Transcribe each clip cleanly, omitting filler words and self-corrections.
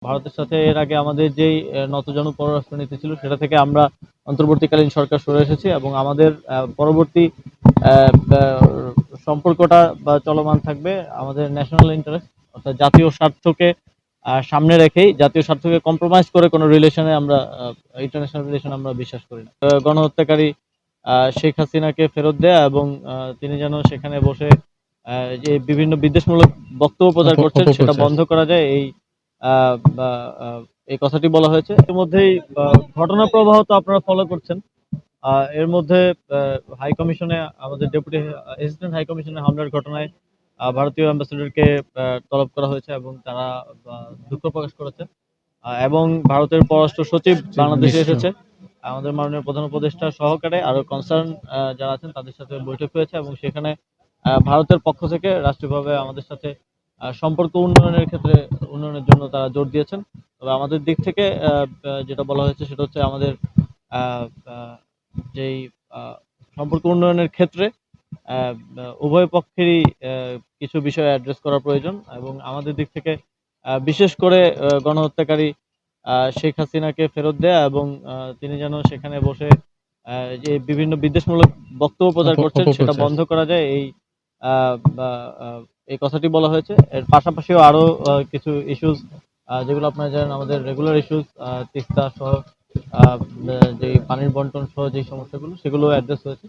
ভারতের সাথে এর আগে আমাদের যেই নতজানু পররাষ্ট্রনীতি ছিল সেটা থেকে আমরা অন্তর্বর্তীকালীন সরকার সরে এসেছি এবং আমাদের পরবর্তী আহ, আহ, সম্পর্কটা বা চলমান থাকবে আমাদের ন্যাশনাল ইন্টারেস্ট অর্থাৎ জাতীয় স্বার্থকে সামনে রেখেই জাতীয় স্বার্থকে কম্প্রোমাইজ করে কোনো রিলেশনে আমরা ইন্টারন্যাশনাল রিলেশন আমরা বিশ্বাস করি না। গণহত্যাকারী শেখ হাসিনাকে ফেরত দেয়া এবং তিনি যেন সেখানে বসে যে বিভিন্ন বিদ্বেষমূলক বক্তব্য প্রচার করছেন সেটা বন্ধ করা যায় আহ, বা, এই কথাটি বলা হয়েছে। এর মধ্যেই ঘটনা প্রবাহ তো আপনারা ফলো করছেন। এর মধ্যে হাই কমিশনে আমাদের ডেপুটি অ্যাসিস্ট্যান্ট হাই কমিশনে হামলার ঘটনায় ভারতীয় অ্যাম্বাসেডরকে তলব করা হয়েছে এবং তারা দুঃখ প্রকাশ করেছে এবং ভারতের পররাষ্ট্র সচিব বাংলাদেশে এসেছে। আমাদের মাননীয় প্রধান উপদেষ্টা সহকারে আরো কনসার্ন যারা আছেন তাদের সাথে বৈঠক হয়েছে এবং সেখানে ভারতের পক্ষ থেকে রাষ্ট্রীয়ভাবে আমাদের সাথে সম্পর্ক উন্নয়নের জন্য তারা জোর দিয়েছেন। তবে আমাদের দিক থেকে যেটা বলা হয়েছে সেটা হচ্ছে আমাদের আহ, আহ, যেই সম্পর্ক উন্নয়নের ক্ষেত্রে উভয় পক্ষেরই কিছু বিষয় অ্যাড্রেস করা প্রয়োজন এবং আমাদের দিক থেকে বিশেষ করে গণহত্যাকারী শেখ হাসিনাকে ফেরত দেয়া এবং তিনি যেন সেখানে বসে যে বিভিন্ন বিদ্বেষমূলক বক্তব্য প্রচার করছেন সেটা বন্ধ করা যায় আহ, বা- আহ, এই কথাটি বলা হয়েছে। এর পাশাপাশিও আরো কিছু ইস্যুস যেগুলো আপনারা জানেন আমাদের রেগুলার ইস্যুস তিস্তা সহ আহ, যে পানির বন্টন সহ যে সমস্যাগুলো সেগুলো অ্যাড্রেস হয়েছে।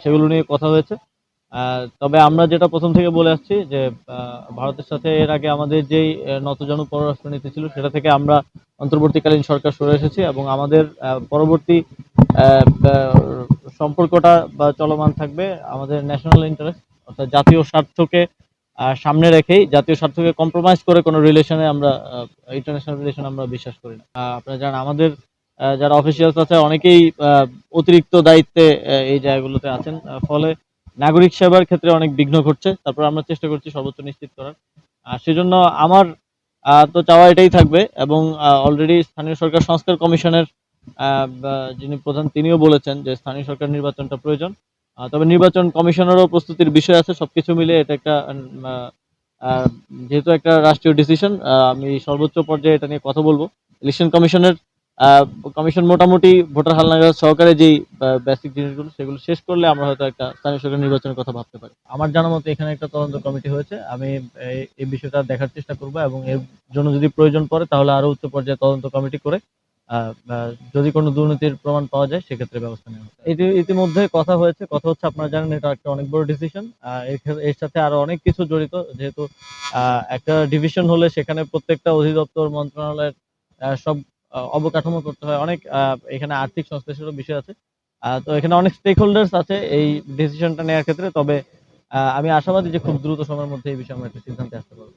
সেগুলো নিয়ে কথা হয়েছে। তবে আমরা যেটা প্রথম থেকে বলে আসছি যে ভারতের সাথে এর আগে আমাদের যেই নতজানু পররাষ্ট্রনীতি ছিল সেটা থেকে আমরা অন্তর্বর্তীকালীন সরকার সরে এসেছি এবং আমাদের পরবর্তী আহ, আহ, সম্পর্কটা বা চলমান থাকবে আমাদের ন্যাশনাল ইন্টারেস্ট অর্থাৎ জাতীয় স্বার্থকে সামনে রেখেই জাতীয় স্বার্থকে কম্প্রোমাইজ করে কোনো রিলেশনে আমরা ইন্টারন্যাশনাল রিলেশন আমরা বিশ্বাস করি না। আপনারা জানেন আমাদের যারা অফিসিয়ালস আছে অনেকেই অতিরিক্ত দায়িত্বে এই জায়গাগুলোতে আছেন। ফলে নাগরিক সেবার ক্ষেত্রে অনেক বিঘ্ন ঘটছে। তারপর আমরা চেষ্টা করছি সর্বোচ্চ নিশ্চিত করার। সেজন্য আমার তো চাওয়া এটাই থাকবে এবং অলরেডি স্থানীয় সরকার সংস্কার কমিশনের যিনি প্রধান তিনিও বলেছেন যে স্থানীয় সরকার নির্বাচনটা প্রয়োজন। তবে নির্বাচন কমিশনেরও প্রস্তুতির বিষয় আছে। সবকিছু মিলে এটা একটা আহ, আহ, যেহেতু একটা রাষ্ট্রীয় ডিসিশন, আমি সর্বোচ্চ পর্যায়ে এটা নিয়ে কথা বলবো। ইলেকশন কমিশন মোটামুটি ভোটার হালনাগাদ সহকারে যেই বেসিক জিনিসগুলো সেগুলো শেষ করলে আমরা হয়তো একটা স্থানীয় সরকার নির্বাচনের কথা ভাবতে পারি। আমার জানা মতো এখানে একটা তদন্ত কমিটি হয়েছে। আমি এই বিষয়টা দেখার চেষ্টা করব এবং এর জন্য যদি প্রয়োজন পড়ে তাহলে আরো উচ্চ পর্যায়ে তদন্ত কমিটি করে যদি কোনো দুর্নীতির প্রমাণ পাওয়া যায় সেক্ষেত্রে ব্যবস্থা নেওয়া হবে। ইতিমধ্যে কথা হয়েছে। কথা হচ্ছে আপনারা জানেন এটা একটা অনেক বড় ডিসিশন। এর সাথে আরো অনেক কিছু জড়িত। যেহেতু একটা ডিভিশন হলে সেখানে প্রত্যেকটা অধিদপ্তর মন্ত্রণালয়ের সব অবকাঠামো করতে হয়। অনেক এখানে আর্থিক সংশ্লেষেরও বিষয় আছে। তো এখানে অনেক স্টেক হোল্ডার্স আছে এই ডিসিশনটা নেওয়ার ক্ষেত্রে। তবে আমি আশাবাদী যে খুব দ্রুত সময়ের মধ্যে এই বিষয়ে আমরা একটা সিদ্ধান্তে আসতে পারবো।